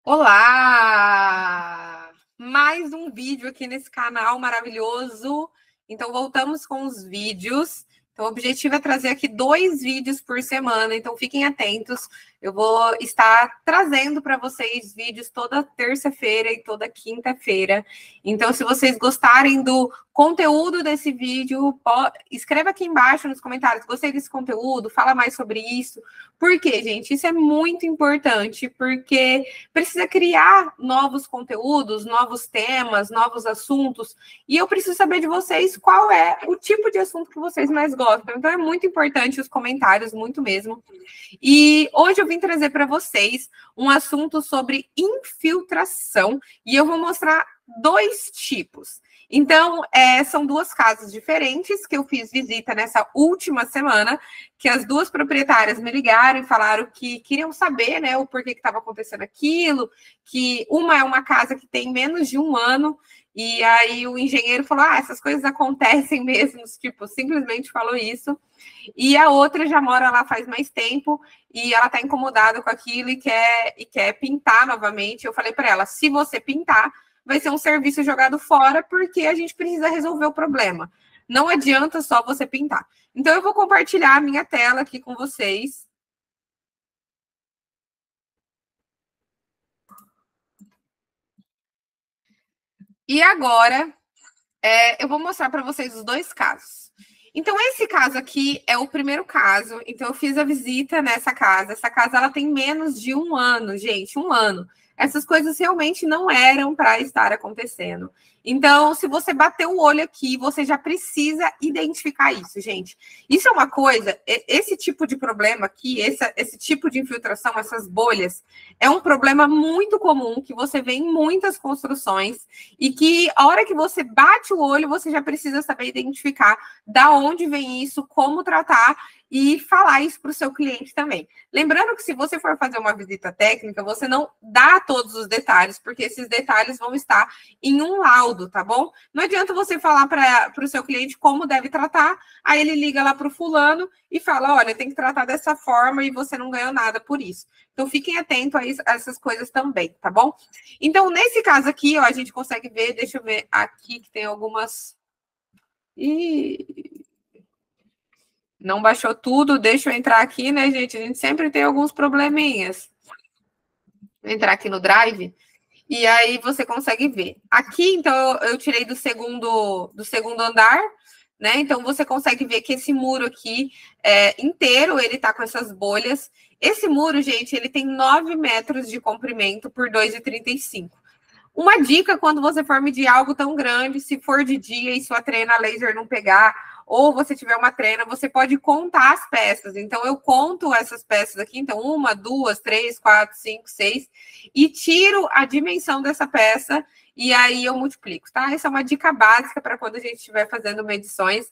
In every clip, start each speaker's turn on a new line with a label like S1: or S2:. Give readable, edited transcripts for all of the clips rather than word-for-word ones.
S1: Olá! Mais um vídeo aqui nesse canal maravilhoso. Então, voltamos com os vídeos. Então, o objetivo é trazer aqui 2 vídeos por semana. Então, fiquem atentos. Eu vou estar trazendo para vocês vídeos toda terça-feira e toda quinta-feira. Então, se vocês gostarem do conteúdo desse vídeo, escreva aqui embaixo nos comentários. Gostei desse conteúdo? Fala mais sobre isso. Por quê, gente? Isso é muito importante, porque precisa criar novos conteúdos, novos temas, novos assuntos, e eu preciso saber de vocês qual é o tipo de assunto que vocês mais gostam. Então é muito importante os comentários, muito mesmo. E hoje eu vim trazer para vocês um assunto sobre infiltração, e eu vou mostrar 2 tipos. Então, são 2 casas diferentes que eu fiz visita nessa última semana, que as 2 proprietárias me ligaram e falaram que queriam saber, né, o porquê que estava acontecendo aquilo, que uma é uma casa que tem menos de 1 ano, e aí o engenheiro falou, essas coisas acontecem mesmo, tipo, simplesmente falou isso, e a outra já mora lá faz mais tempo, e ela está incomodada com aquilo e quer pintar novamente. Eu falei para ela, se você pintar, vai ser um serviço jogado fora, porque a gente precisa resolver o problema. Não adianta só você pintar. Então, eu vou compartilhar a minha tela aqui com vocês. E agora, eu vou mostrar para vocês os 2 casos. Então, esse caso aqui é o primeiro caso. Então, eu fiz a visita nessa casa. Essa casa, ela tem menos de 1 ano, gente, 1 ano. Essas coisas realmente não eram para estar acontecendo. Então, se você bater o olho aqui, você já precisa identificar isso, gente. Isso é uma coisa, esse tipo de problema aqui, esse tipo de infiltração, essas bolhas, é um problema muito comum que você vê em muitas construções e que a hora que você bate o olho, você já precisa saber identificar da onde vem isso, como tratar e falar isso para o seu cliente também. Lembrando que se você for fazer uma visita técnica, você não dá todos os detalhes, porque esses detalhes vão estar em um laudo, tá bom? Não adianta você falar para o seu cliente como deve tratar, aí ele liga lá para o fulano e fala, olha, tem que tratar dessa forma e você não ganhou nada por isso. Então, fiquem atentos a essas coisas também, tá bom? Então, nesse caso aqui, ó, a gente consegue ver, deixa eu ver aqui que tem algumas... Não baixou tudo, deixa eu entrar aqui, né, gente? A gente sempre tem alguns probleminhas. Vou entrar aqui no Drive e aí você consegue ver. Aqui, então, eu tirei do segundo andar, né? Então, você consegue ver que esse muro aqui inteiro, ele tá com essas bolhas. Esse muro, gente, ele tem 9 metros de comprimento por 2,35. Uma dica quando você for medir algo tão grande, se for de dia e sua trena laser não pegar, ou você tiver uma trena, você pode contar as peças. Então, eu conto essas peças aqui. Então, 1, 2, 3, 4, 5, 6. E tiro a dimensão dessa peça e aí eu multiplico, tá? Essa é uma dica básica para quando a gente estiver fazendo medições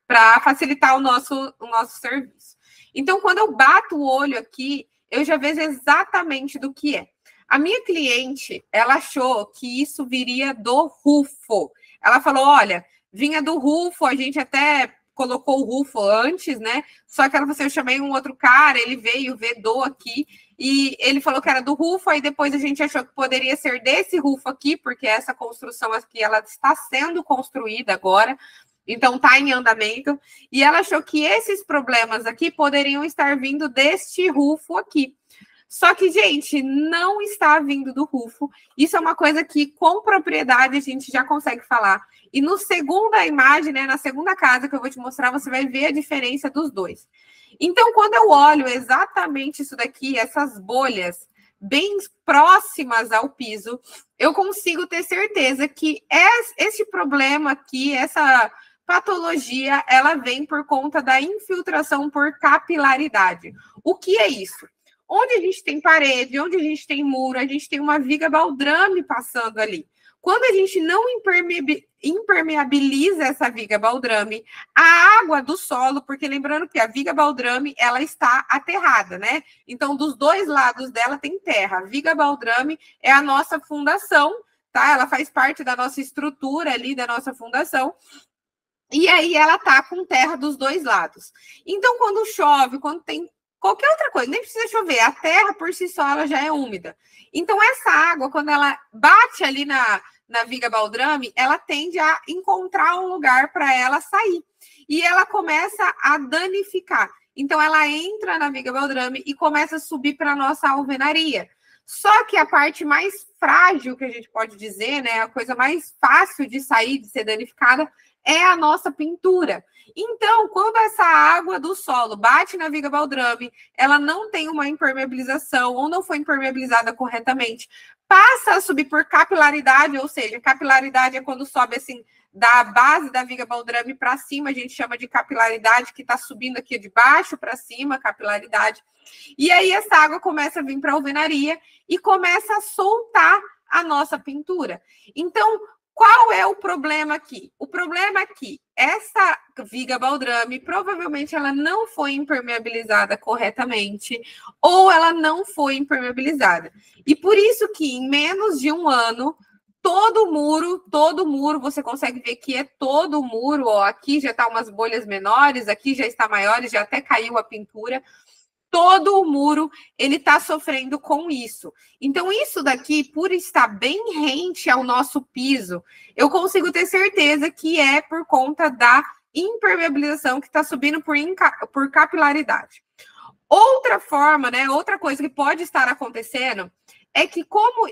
S1: para facilitar o nosso serviço. Então, quando eu bato o olho aqui, eu já vejo exatamente do que é. A minha cliente, ela achou que isso viria do rufo. Ela falou, olha, vinha do rufo, a gente até colocou o rufo antes, né? Só que ela falou assim, eu chamei um outro cara, ele veio, vedou aqui, e ele falou que era do rufo, aí depois a gente achou que poderia ser desse rufo aqui, porque essa construção aqui, ela está sendo construída agora, então está em andamento, e ela achou que esses problemas aqui poderiam estar vindo deste rufo aqui. Só que, gente, não está vindo do rufo. Isso é uma coisa que, com propriedade, a gente já consegue falar. E no segunda imagem, né, na segunda casa que eu vou te mostrar, você vai ver a diferença dos dois. Então, quando eu olho exatamente isso daqui, essas bolhas bem próximas ao piso, eu consigo ter certeza que esse problema aqui, essa patologia, ela vem por conta da infiltração por capilaridade. O que é isso? Onde a gente tem parede, onde a gente tem muro, a gente tem uma viga baldrame passando ali. Quando a gente não impermeabiliza essa viga baldrame, a água do solo, porque lembrando que a viga baldrame, ela está aterrada, né? Então, dos 2 lados dela tem terra. A viga baldrame é a nossa fundação, tá? Ela faz parte da nossa estrutura ali, da nossa fundação. E aí ela tá com terra dos 2 lados. Então, quando chove, quando tem qualquer outra coisa, nem precisa chover, a terra por si só ela já é úmida. Então, essa água, quando ela bate ali na viga baldrame, ela tende a encontrar um lugar para ela sair. E ela começa a danificar. Então, ela entra na viga baldrame e começa a subir para a nossa alvenaria. Só que a parte mais frágil, que a gente pode dizer, né, a coisa mais fácil de sair, de ser danificada, é a nossa pintura. Então, quando essa água do solo bate na viga baldrame, ela não tem uma impermeabilização ou não foi impermeabilizada corretamente, passa a subir por capilaridade, ou seja, capilaridade é quando sobe assim da base da viga baldrame para cima, a gente chama de capilaridade, que está subindo aqui de baixo para cima, capilaridade. E aí essa água começa a vir para a alvenaria e começa a soltar a nossa pintura. Então, qual é o problema aqui? O problema é que essa viga baldrame, provavelmente ela não foi impermeabilizada corretamente ou ela não foi impermeabilizada. E por isso que em menos de um ano, todo muro, você consegue ver que é todo o muro, ó, aqui já está umas bolhas menores, aqui já está maiores, já até caiu a pintura. Todo o muro, ele está sofrendo com isso. Então, isso daqui, por estar bem rente ao nosso piso, eu consigo ter certeza que é por conta da impermeabilização que está subindo por capilaridade. Outra forma, né, outra coisa que pode estar acontecendo é que como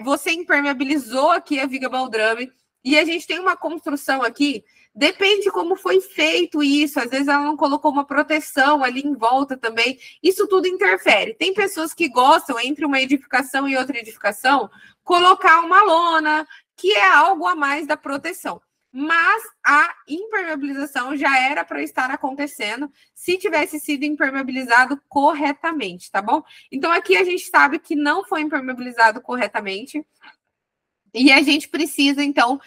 S1: você impermeabilizou aqui a viga baldrame e a gente tem uma construção aqui, depende de como foi feito isso. Às vezes ela não colocou uma proteção ali em volta também. Isso tudo interfere. Tem pessoas que gostam, entre uma edificação e outra edificação, colocar uma lona, que é algo a mais da proteção. Mas a impermeabilização já era para estar acontecendo se tivesse sido impermeabilizado corretamente, tá bom? Então, aqui a gente sabe que não foi impermeabilizado corretamente. E a gente precisa, então,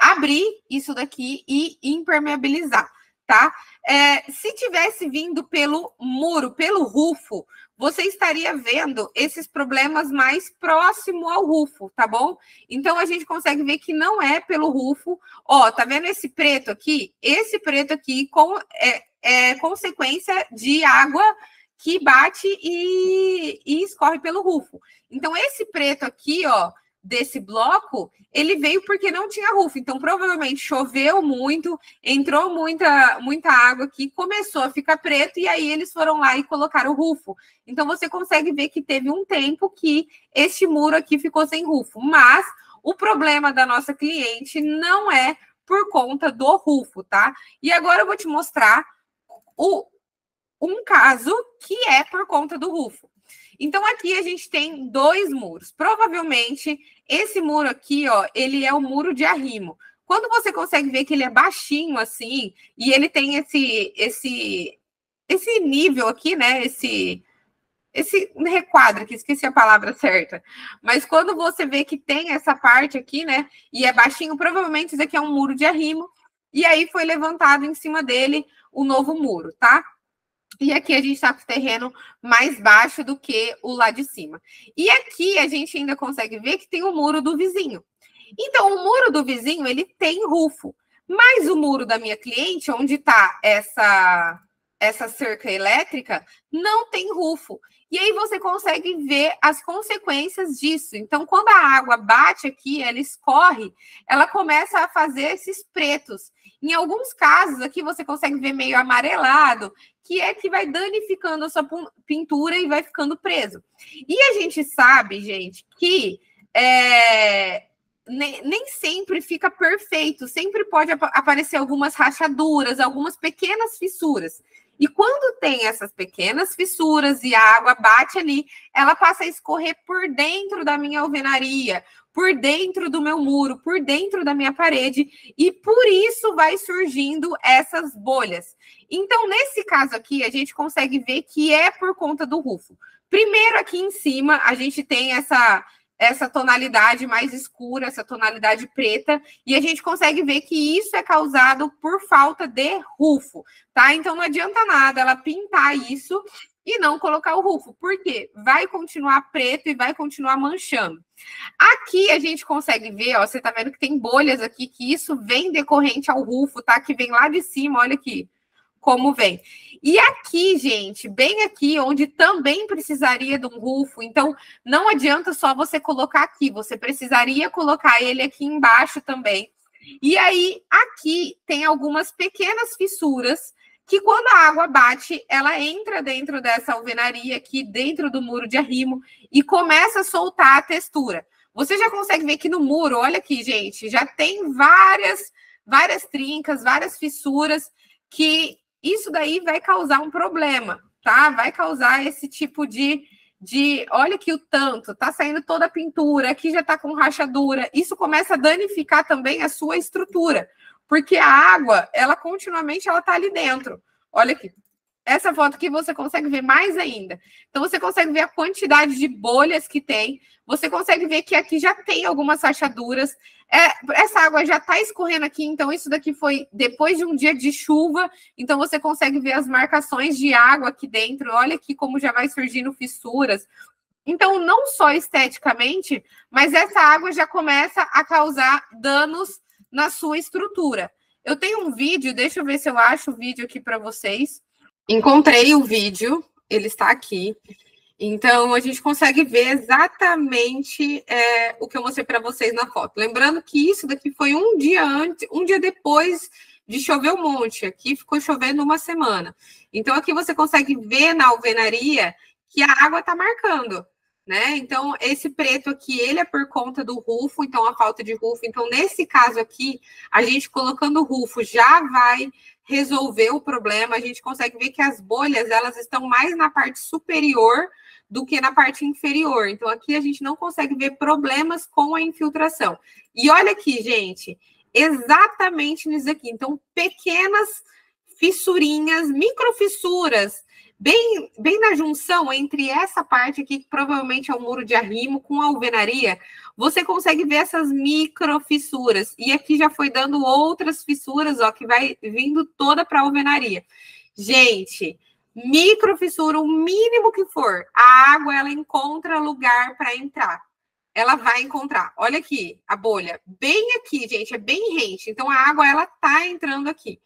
S1: abrir isso daqui e impermeabilizar, tá? Se tivesse vindo pelo muro, pelo rufo, você estaria vendo esses problemas mais próximo ao rufo, tá bom? Então, a gente consegue ver que não é pelo rufo. Ó, tá vendo esse preto aqui? Esse preto aqui é consequência de água que bate e escorre pelo rufo. Então, esse preto aqui, ó, desse bloco, ele veio porque não tinha rufo. Então, provavelmente choveu muito, entrou muita água aqui, começou a ficar preto, e aí eles foram lá e colocaram o rufo. Então, você consegue ver que teve um tempo que este muro aqui ficou sem rufo. Mas o problema da nossa cliente não é por conta do rufo, tá? E agora eu vou te mostrar um caso que é por conta do rufo. Então, aqui a gente tem dois muros. Provavelmente, esse muro aqui, ó, ele é o muro de arrimo. Quando você consegue ver que ele é baixinho assim, e ele tem esse nível aqui, né? Esse requadro aqui, esqueci a palavra certa. Mas quando você vê que tem essa parte aqui, né? E é baixinho, provavelmente isso aqui é um muro de arrimo. E aí foi levantado em cima dele o novo muro, tá? E aqui a gente está com o terreno mais baixo do que o lá de cima. E aqui a gente ainda consegue ver que tem o muro do vizinho. Então, o muro do vizinho, ele tem rufo. Mas o muro da minha cliente, onde está essa cerca elétrica, não tem rufo. E aí você consegue ver as consequências disso. Então, quando a água bate aqui, ela escorre, ela começa a fazer esses pretos. Em alguns casos, aqui você consegue ver meio amarelado, que é que vai danificando a sua pintura e vai ficando preso. E a gente sabe, gente, que nem sempre fica perfeito, sempre pode aparecer algumas rachaduras, algumas pequenas fissuras. E quando tem essas pequenas fissuras e a água bate ali, ela passa a escorrer por dentro da minha alvenaria, por dentro do meu muro, por dentro da minha parede, e por isso vai surgindo essas bolhas. Então, nesse caso aqui, a gente consegue ver que é por conta do rufo. Primeiro, aqui em cima, a gente tem essa tonalidade mais escura, essa tonalidade preta, e a gente consegue ver que isso é causado por falta de rufo, tá? Então, não adianta nada ela pintar isso e não colocar o rufo, porque vai continuar preto e vai continuar manchando. Aqui a gente consegue ver, ó, você tá vendo que tem bolhas aqui, que isso vem decorrente ao rufo, tá? Que vem lá de cima, olha aqui. como vem. E aqui, gente, bem aqui, onde também precisaria de um rufo, então não adianta só você colocar aqui, você precisaria colocar ele aqui embaixo também. E aí, aqui tem algumas pequenas fissuras que quando a água bate, ela entra dentro dessa alvenaria aqui, dentro do muro de arrimo, e começa a soltar a textura. Você já consegue ver que no muro, olha aqui, gente, já tem várias trincas, várias fissuras, que isso daí vai causar um problema, tá? Vai causar esse tipo de olha aqui o tanto, tá saindo toda a pintura, aqui já tá com rachadura. Isso começa a danificar também a sua estrutura, porque a água, ela continuamente ela tá ali dentro. Olha aqui. Essa foto aqui você consegue ver mais ainda. Então, você consegue ver a quantidade de bolhas que tem. Você consegue ver que aqui já tem algumas rachaduras. Essa água já está escorrendo aqui. Então, isso daqui foi depois de um dia de chuva. Então, você consegue ver as marcações de água aqui dentro. Olha aqui como já vai surgindo fissuras. Então, não só esteticamente, mas essa água já começa a causar danos na sua estrutura. Eu tenho um vídeo, deixa eu ver se eu acho o vídeo aqui para vocês. Encontrei o vídeo, ele está aqui. Então, a gente consegue ver exatamente o que eu mostrei para vocês na foto. Lembrando que isso daqui foi um dia antes, um dia depois de chover um monte. Aqui ficou chovendo uma semana. Então, aqui você consegue ver na alvenaria que a água está marcando, né? Então, esse preto aqui, ele é por conta do rufo, então a falta de rufo. Então, nesse caso aqui, a gente colocando o rufo já vai resolver o problema. A gente consegue ver que as bolhas, elas estão mais na parte superior do que na parte inferior. Então, aqui a gente não consegue ver problemas com a infiltração. E olha aqui, gente, exatamente nisso aqui. Então, pequenas fissurinhas, microfissuras, bem na junção entre essa parte aqui, que provavelmente é o muro de arrimo, com a alvenaria, você consegue ver essas microfissuras. E aqui já foi dando outras fissuras, ó, que vai vindo toda para a alvenaria. Gente, microfissura, o mínimo que for, a água, ela encontra lugar para entrar. Ela vai encontrar. Olha aqui, a bolha. Bem aqui, gente, é bem rente. Então, a água, ela tá entrando aqui.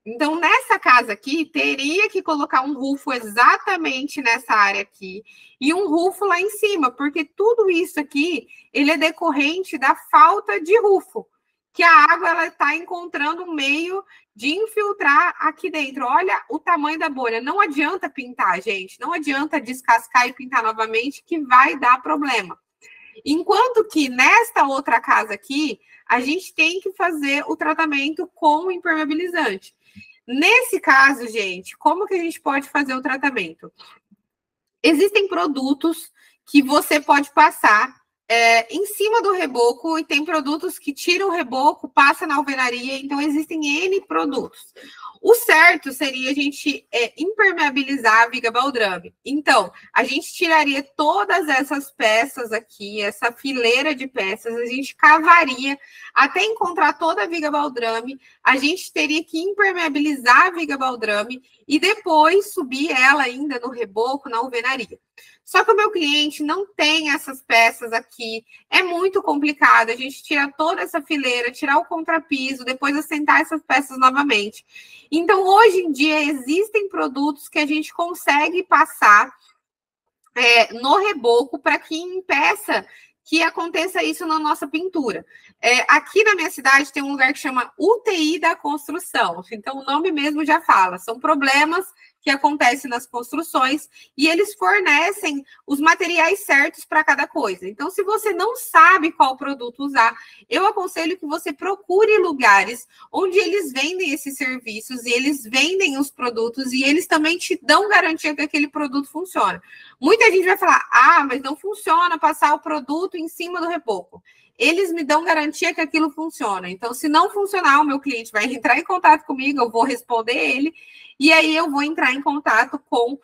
S1: Então, nessa casa aqui, teria que colocar um rufo exatamente nessa área aqui e um rufo lá em cima, porque tudo isso aqui, ele é decorrente da falta de rufo, que a água, ela está encontrando um meio de infiltrar aqui dentro. Olha o tamanho da bolha. Não adianta pintar, gente. Não adianta descascar e pintar novamente, que vai dar problema. Enquanto que nesta outra casa aqui, a gente tem que fazer o tratamento com impermeabilizante. Nesse caso, gente, como que a gente pode fazer o tratamento? Existem produtos que você pode passar em cima do reboco, e tem produtos que tiram o reboco, passa na alvenaria, então existem N produtos. O certo seria a gente impermeabilizar a viga baldrame. Então, a gente tiraria todas essas peças aqui, essa fileira de peças, a gente cavaria até encontrar toda a viga baldrame, a gente teria que impermeabilizar a viga baldrame e depois subir ela ainda no reboco, na alvenaria. Só que o meu cliente não tem essas peças aqui, é muito complicado a gente tirar toda essa fileira, tirar o contrapiso, depois assentar essas peças novamente. Então, hoje em dia, existem produtos que a gente consegue passar no reboco para que impeça que aconteça isso na nossa pintura. Aqui na minha cidade tem um lugar que chama UTI da construção. Então, o nome mesmo já fala. São problemas que acontecem nas construções e eles fornecem os materiais certos para cada coisa. Então, se você não sabe qual produto usar, eu aconselho que você procure lugares onde eles vendem esses serviços e eles vendem os produtos e eles também te dão garantia que aquele produto funciona. Muita gente vai falar, mas não funciona passar o produto em cima do reboco. Eles me dão garantia que aquilo funciona. Então, se não funcionar, o meu cliente vai entrar em contato comigo, eu vou responder ele, e aí eu vou entrar em contato com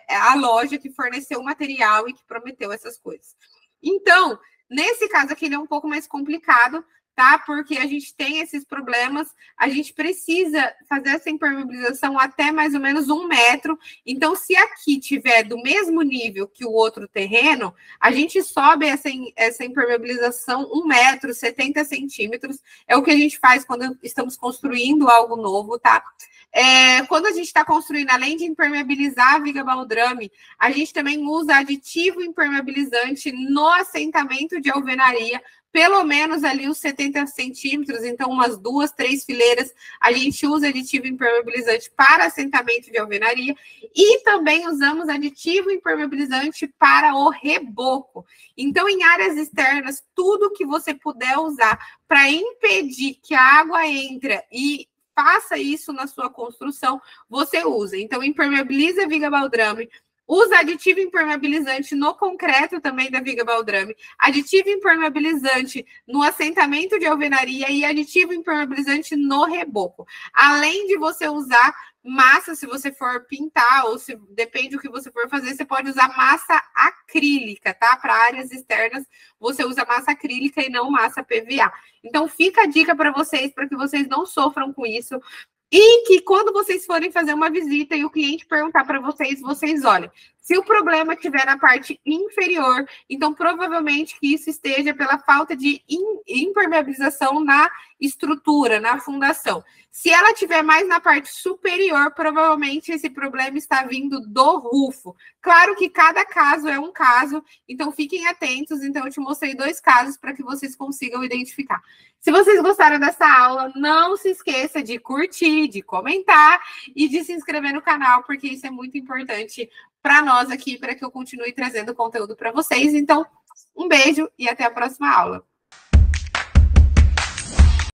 S1: a loja que forneceu o material e que prometeu essas coisas. Então, nesse caso aqui, ele é um pouco mais complicado, tá? Porque a gente tem esses problemas, a gente precisa fazer essa impermeabilização até mais ou menos 1 metro. Então, se aqui tiver do mesmo nível que o outro terreno, a gente sobe essa impermeabilização 1 metro, 70 centímetros. É o que a gente faz quando estamos construindo algo novo, tá? Quando a gente está construindo, além de impermeabilizar a viga baldrame, a gente também usa aditivo impermeabilizante no assentamento de alvenaria, pelo menos ali uns 70 centímetros, então umas 2, 3 fileiras, a gente usa aditivo impermeabilizante para assentamento de alvenaria e também usamos aditivo impermeabilizante para o reboco. Então, em áreas externas, tudo que você puder usar para impedir que a água entre e faça isso na sua construção, você usa. Então, impermeabiliza a viga baldrame, usa aditivo impermeabilizante no concreto também da viga baldrame, aditivo impermeabilizante no assentamento de alvenaria e aditivo impermeabilizante no reboco. Além de você usar massa, se você for pintar, ou se depende do que você for fazer, você pode usar massa acrílica, tá? Para áreas externas, você usa massa acrílica e não massa PVA. Então, fica a dica para vocês que vocês não sofram com isso. E que quando vocês forem fazer uma visita e o cliente perguntar para vocês, vocês olhem. Se o problema estiver na parte inferior, então provavelmente que isso esteja pela falta de impermeabilização na estrutura, na fundação. Se ela estiver mais na parte superior, provavelmente esse problema está vindo do rufo. Claro que cada caso é um caso, então fiquem atentos. Então eu te mostrei 2 casos para que vocês consigam identificar. Se vocês gostaram dessa aula, não se esqueça de curtir, de comentar e de se inscrever no canal, porque isso é muito importante para nós aqui, para que eu continue trazendo conteúdo para vocês. Então, um beijo e até a próxima aula.